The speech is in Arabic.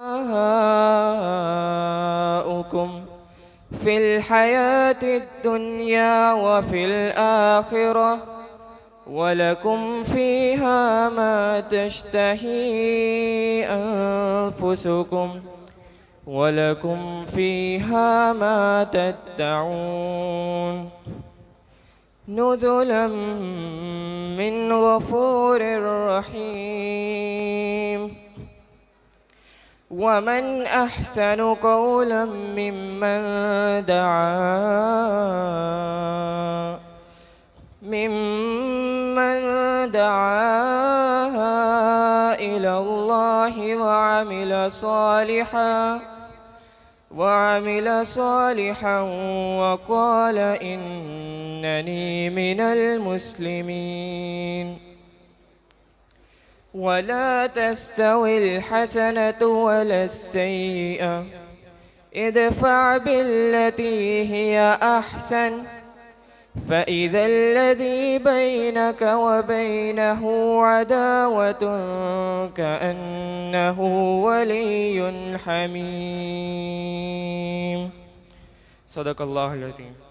آباؤكم في الحياة الدنيا وفي الآخرة ولكم فيها ما تشتهي أنفسكم ولكم فيها ما تدعون نزلا من غفور رحيم. ومن أحسن قولا ممن دعا إلى الله وعمل صالحا وقال إنني من المسلمين. ولا تستوي الحسنة ولا السيئة ادفع بالتي هي أحسن فإذا الذي بينك وبينه عداوة كأنه ولي حميم. صدق الله العظيم.